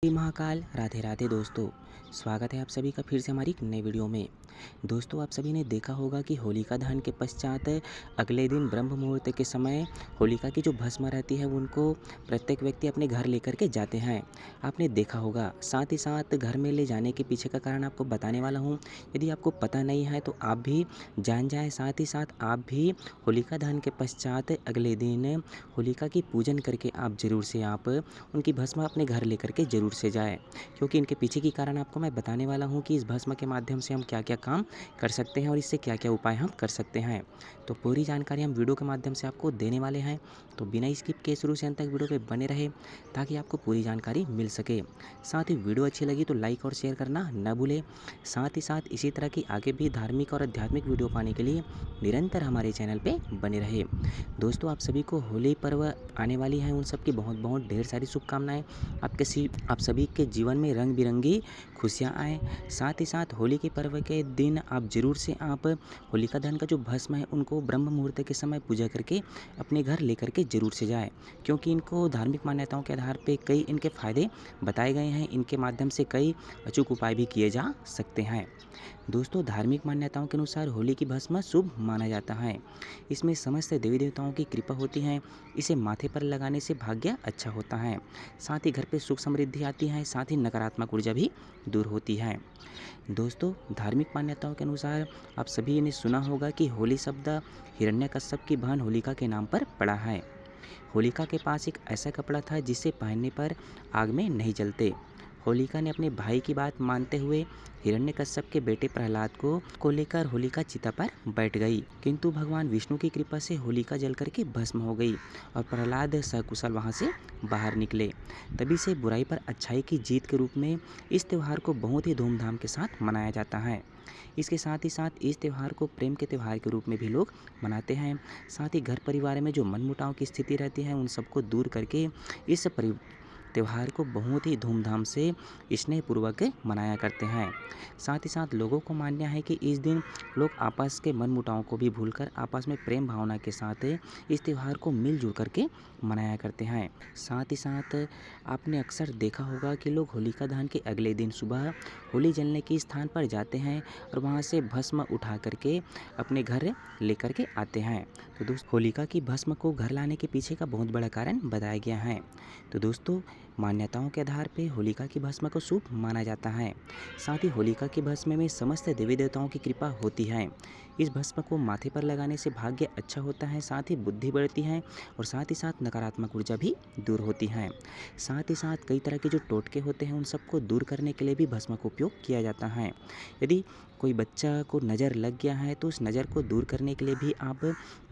श्री महाकाल राधे राधे दोस्तों। स्वागत है आप सभी का फिर से हमारी एक नई वीडियो में। दोस्तों, आप सभी ने देखा होगा कि होलिका दहन के पश्चात अगले दिन ब्रह्म मुहूर्त के समय होलिका की जो भस्म रहती है उनको प्रत्येक व्यक्ति अपने घर लेकर के जाते हैं। आपने देखा होगा। साथ ही साथ घर में ले जाने के पीछे का कारण आपको बताने वाला हूँ। यदि आपको पता नहीं है तो आप भी जान जाएँ। साथ ही साथ आप भी होलिका दहन के पश्चात अगले दिन होलिका की पूजन करके आप ज़रूर से आप उनकी भस्म अपने घर लेकर के ज़रूर से जाएँ। क्योंकि इनके पीछे की कारण आपको मैं बताने वाला हूँ कि इस भस्म के माध्यम से हम क्या-क्या काम कर सकते हैं और इससे क्या-क्या उपाय हम कर सकते हैं। तो पूरी जानकारी हम वीडियो के माध्यम से आपको देने वाले हैं। तो बिना स्किप किए शुरू से अंत तक वीडियो पे बने रहें ताकि आपको पूरी जानकारी मिल सके। साथ ही वीडियो अच्छी लगी तो लाइक और शेयर करना न भूलें। साथ ही साथ इसी तरह की आगे भी धार्मिक और आध्यात्मिक वीडियो पाने के लिए निरंतर हमारे चैनल पे बने रहे। दोस्तों, आप सभी को होली पर्व आने वाली है, उन सब की बहुत-बहुत ढेर सारी शुभकामनाएँ। आप सभी के जीवन में रंग बिरंगी खुशियाँ आएँ। साथ ही साथ होली के पर्व के दिन आप ज़रूर से आप होलिका दहन का जो भस्म है उनको ब्रह्म मुहूर्त के समय पूजा करके अपने घर लेकर के ज़रूर से जाएँ। क्योंकि इनको धार्मिक मान्यताओं के आधार पे कई इनके फ़ायदे बताए गए हैं। इनके माध्यम से कई अचूक उपाय भी किए जा सकते हैं। दोस्तों, धार्मिक मान्यताओं के अनुसार होली की भस्म शुभ माना जाता है। इसमें समस्त देवी देवताओं की कृपा होती है। इसे माथे पर लगाने से भाग्य अच्छा होता है। साथ ही घर पे सुख समृद्धि आती है। साथ ही नकारात्मक ऊर्जा भी दूर होती है। दोस्तों, धार्मिक मान्यताओं के अनुसार आप सभी ने सुना होगा कि होली शब्द हिरण्यकश्यप की बहन होलिका के नाम पर पड़ा है। होलिका के पास एक ऐसा कपड़ा था जिसे पहनने पर आग में नहीं जलते। होलिका ने अपने भाई की बात मानते हुए हिरण्यकश्यप के बेटे प्रहलाद को लेकर होलिका चिता पर बैठ गई। किंतु भगवान विष्णु की कृपा से होलिका जल करके भस्म हो गई और प्रहलाद सकुशल वहां से बाहर निकले। तभी से बुराई पर अच्छाई की जीत के रूप में इस त्यौहार को बहुत ही धूमधाम के साथ मनाया जाता है। इसके साथ ही साथ इस त्यौहार को प्रेम के त्यौहार के रूप में भी लोग मनाते हैं। साथ ही घर परिवार में जो मनमुटाव की स्थिति रहती है उन सबको दूर करके इस त्यौहार को बहुत ही धूमधाम से स्नेहपूर्वक मनाया करते हैं। साथ ही साथ लोगों को मानना है कि इस दिन लोग आपस के मनमुटावों को भी भूलकर आपस में प्रेम भावना के साथ इस त्यौहार को मिलजुल करके मनाया करते हैं। साथ ही साथ आपने अक्सर देखा होगा कि लोग होलिका दहन के अगले दिन सुबह होली जलने के स्थान पर जाते हैं और वहाँ से भस्म उठा करके अपने घर लेकर के आते हैं। तो दोस्तों, होलिका की भस्म को घर लाने के पीछे का बहुत बड़ा कारण बताया गया है। तो दोस्तों, मान्यताओं के आधार पे होलिका की भस्म को शुभ माना जाता है। साथ ही होलिका की भस्म में समस्त देवी देवताओं की कृपा होती है। इस भस्म को माथे पर लगाने से भाग्य अच्छा होता है। साथ ही बुद्धि बढ़ती है और साथ ही साथ नकारात्मक ऊर्जा भी दूर होती है। साथ ही साथ कई तरह के जो टोटके होते हैं उन सबको दूर करने के लिए भी भस्म का उपयोग किया जाता है। यदि कोई बच्चा को नज़र लग गया है तो उस नज़र को दूर करने के लिए भी आप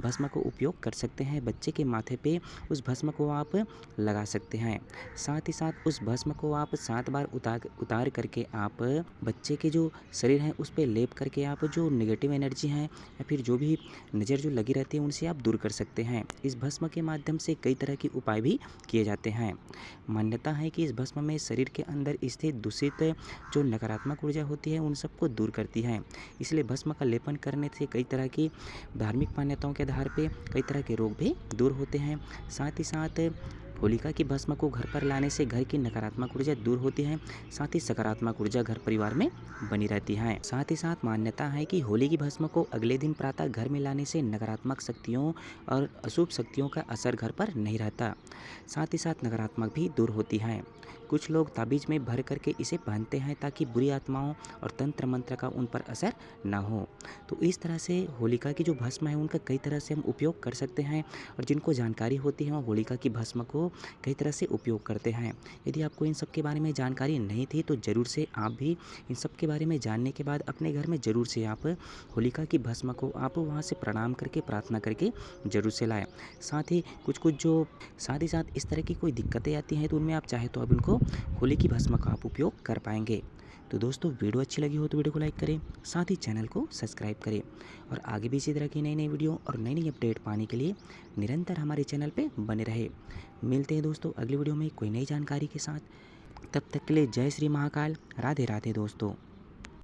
भस्म को उपयोग कर सकते हैं। बच्चे के माथे पे उस भस्म को आप लगा सकते हैं। साथ ही साथ उस भस्म को आप 7 बार उतार करके आप बच्चे के जो शरीर है उस पे लेप करके आप जो नेगेटिव एनर्जी है या फिर जो भी नज़र जो लगी रहती है उनसे आप दूर कर सकते हैं। इस भस्म के माध्यम से कई तरह के उपाय भी किए जाते हैं। मान्यता है कि इस भस्म में शरीर के अंदर स्थित दूषित जो नकारात्मक ऊर्जा होती है उन सबको दूर करती है। इसलिए भस्म का लेपन करने से कई तरह की धार्मिक मान्यताओं के आधार पे कई तरह के रोग भी दूर होते हैं। साथ ही साथ होलिका की भस्म को घर पर लाने से घर की नकारात्मक ऊर्जा दूर होती है। साथ ही सकारात्मक ऊर्जा घर परिवार में बनी रहती है। साथ ही साथ मान्यता है कि होली की भस्म को अगले दिन प्रातः घर में लाने से नकारात्मक शक्तियों और अशुभ शक्तियों का असर घर पर नहीं रहता। साथ ही साथ नकारात्मक भी दूर होती है। कुछ लोग ताबीज में भर करके इसे पहनते हैं ताकि बुरी आत्माओं और तंत्र मंत्र का उन पर असर ना हो। तो इस तरह से होलिका की जो भस्म है उनका कई तरह से हम उपयोग कर सकते हैं और जिनको जानकारी होती है वो होलिका की भस्म को कई तरह से उपयोग करते हैं। यदि आपको इन सब के बारे में जानकारी नहीं थी तो ज़रूर से आप भी इन सब के बारे में जानने के बाद अपने घर में ज़रूर से आप होलिका की भस्म को आप वहाँ से प्रणाम करके प्रार्थना करके ज़रूर से लाएँ। साथ ही साथ इस तरह की कोई दिक्कतें आती हैं तो उनमें आप चाहे तो अब इनको होली की भस्म का आप उपयोग कर पाएंगे। तो दोस्तों, वीडियो अच्छी लगी हो तो वीडियो को लाइक करें। साथ ही चैनल को सब्सक्राइब करें और आगे भी इसी तरह की नई नई वीडियो और नई नई अपडेट पाने के लिए निरंतर हमारे चैनल पे बने रहे। मिलते हैं दोस्तों अगली वीडियो में कोई नई जानकारी के साथ। तब तक के लिए जय श्री महाकाल, राधे राधे दोस्तों।